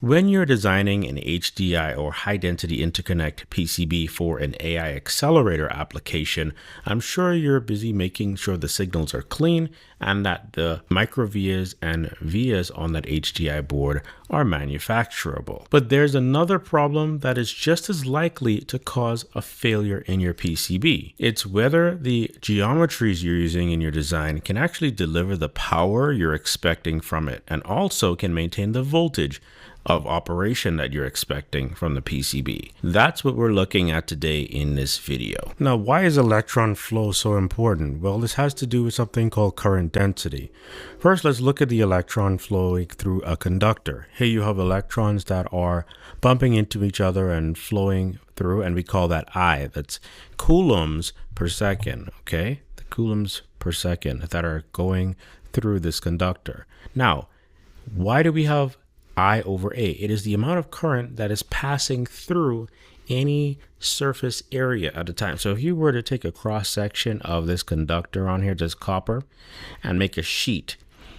When you're designing an HDI or high density interconnect PCB for an AI accelerator application, I'm sure you're busy making sure the signals are clean and that the microvias and vias on that HDI board are manufacturable. But there's another problem that is just as likely to cause a failure in your PCB. It's whether the geometries you're using in your design can actually deliver the power you're expecting from it and also can maintain the voltage of operation that you're expecting from the PCB. That's what we're looking at today in this video. Now, why is electron flow so important? Well, this has to do with something called current density. First, let's look at the electron flowing through a conductor. Here you have electrons that are bumping into each other and flowing through, and we call that I. That's coulombs per second, okay? The coulombs per second that are going through this conductor. Now, why do we have I over A? It is the amount of current that is passing through any surface area at a time. So if you were to take a cross section of this conductor on here, this copper, and make a sheet,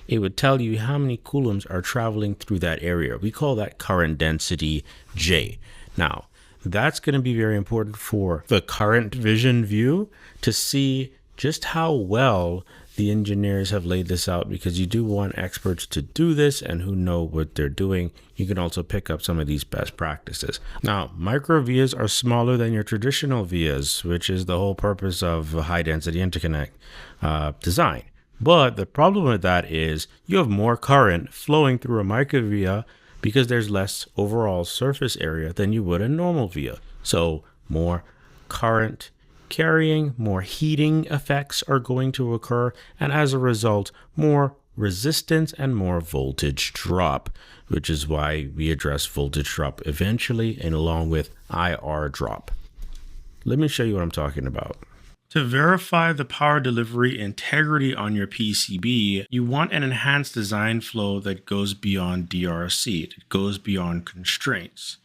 it would tell you how many coulombs are traveling through that area. We call that current density J. Now, that's going to be very important for the current vision view to see just how well the engineers have laid this out, because you do want experts to do this and who know what they're doing. You can also pick up some of these best practices. Now, microvias are smaller than your traditional vias, which is the whole purpose of a high density interconnect design. But the problem with that is you have more current flowing through a microvia because there's less overall surface area than you would a normal via. So more current carrying, more heating effects are going to occur, and as a result, more resistance and more voltage drop, which is why we address voltage drop eventually and along with IR drop. Let me show you what I'm talking about. To verify the power delivery integrity on your PCB, you want an enhanced design flow that goes beyond DRC. It goes beyond constraints.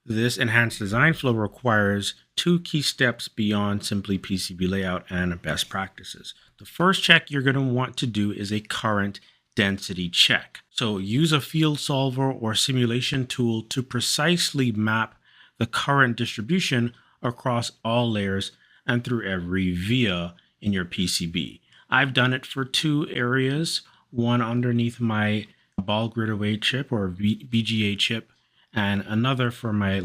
This enhanced design flow requires two key steps beyond simply PCB layout and best practices. The first check you're going to want to do is a current density check. So use a field solver or simulation tool to precisely map the current distribution across all layers and through every via in your PCB. I've done it for two areas, one underneath my ball grid array chip or BGA chip, and another for my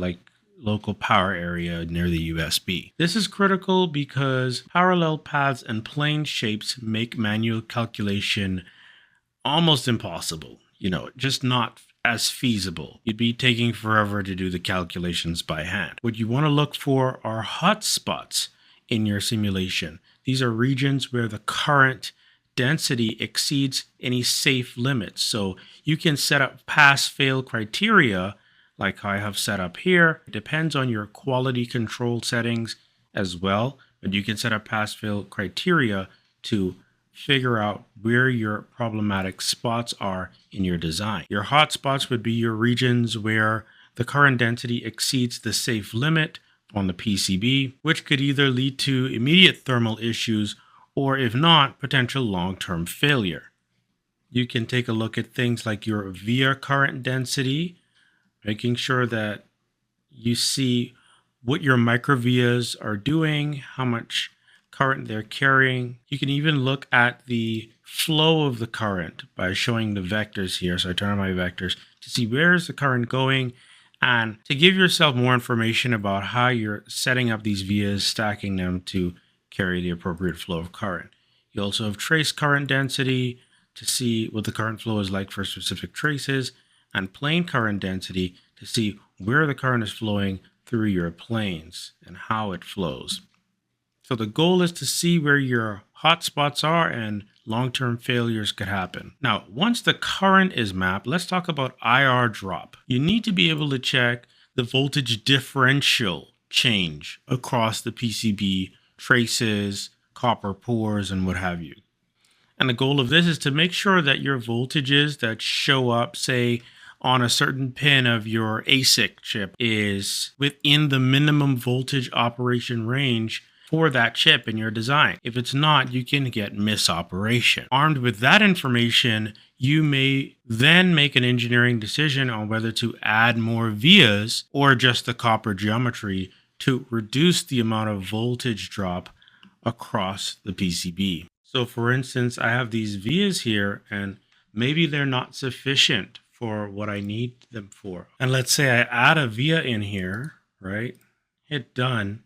local power area near the USB. This is critical because parallel paths and plane shapes make manual calculation almost impossible, just not as feasible. You'd be taking forever to do the calculations by hand. What you want to look for are hotspots in your simulation. These are regions where the current density exceeds any safe limits. So you can set up pass-fail criteria like I have set up here. It depends on your quality control settings as well, but you can set up pass-fail criteria to figure out where your problematic spots are in your design. Your hotspots would be your regions where the current density exceeds the safe limit on the PCB, which could either lead to immediate thermal issues or, if not, potential long-term failure. You can take a look at things like your via current density, making sure that you see what your microvias are doing, how much current they're carrying. You can even look at the flow of the current by showing the vectors here. So I turn on my vectors to see where is the current going and to give yourself more information about how you're setting up these vias, stacking them to carry the appropriate flow of current. You also have trace current density to see what the current flow is like for specific traces, and plane current density to see where the current is flowing through your planes and how it flows. So the goal is to see where your hotspots are and long-term failures could happen. Now, once the current is mapped, let's talk about IR drop. You need to be able to check the voltage differential change across the PCB traces, copper pores, and what have you. And the goal of this is to make sure that your voltages that show up, say, on a certain pin of your ASIC chip is within the minimum voltage operation range for that chip in your design. If it's not, you can get misoperation. Armed with that information, you may then make an engineering decision on whether to add more vias or adjust the copper geometry to reduce the amount of voltage drop across the PCB. So for instance, I have these vias here and maybe they're not sufficient for what I need them for. And let's say I add a via in here, right? Hit done.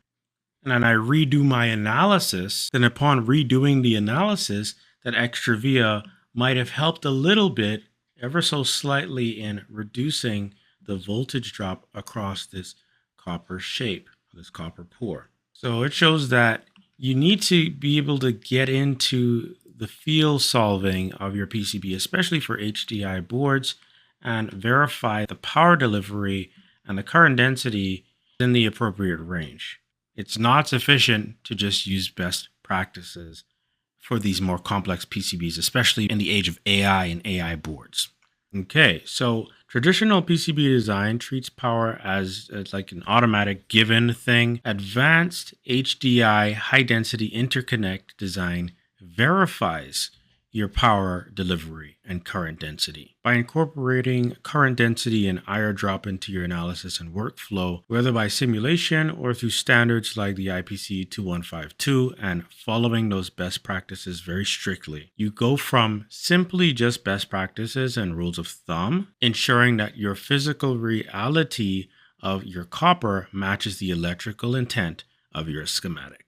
And then I redo my analysis. Then upon redoing the analysis, that extra via might have helped a little bit, ever so slightly, in reducing the voltage drop across this copper shape, this copper pore. So it shows that you need to be able to get into the field solving of your PCB, especially for HDI boards, and verify the power delivery and the current density in the appropriate range. It's not sufficient to just use best practices for these more complex PCBs, especially in the age of AI and AI boards. Okay, so traditional PCB design treats power as like an automatic given thing. Advanced HDI high-density interconnect design verifies your power delivery and current density. By incorporating current density and IR drop into your analysis and workflow, whether by simulation or through standards like the IPC 2152 and following those best practices very strictly, you go from simply just best practices and rules of thumb, ensuring that your physical reality of your copper matches the electrical intent of your schematic.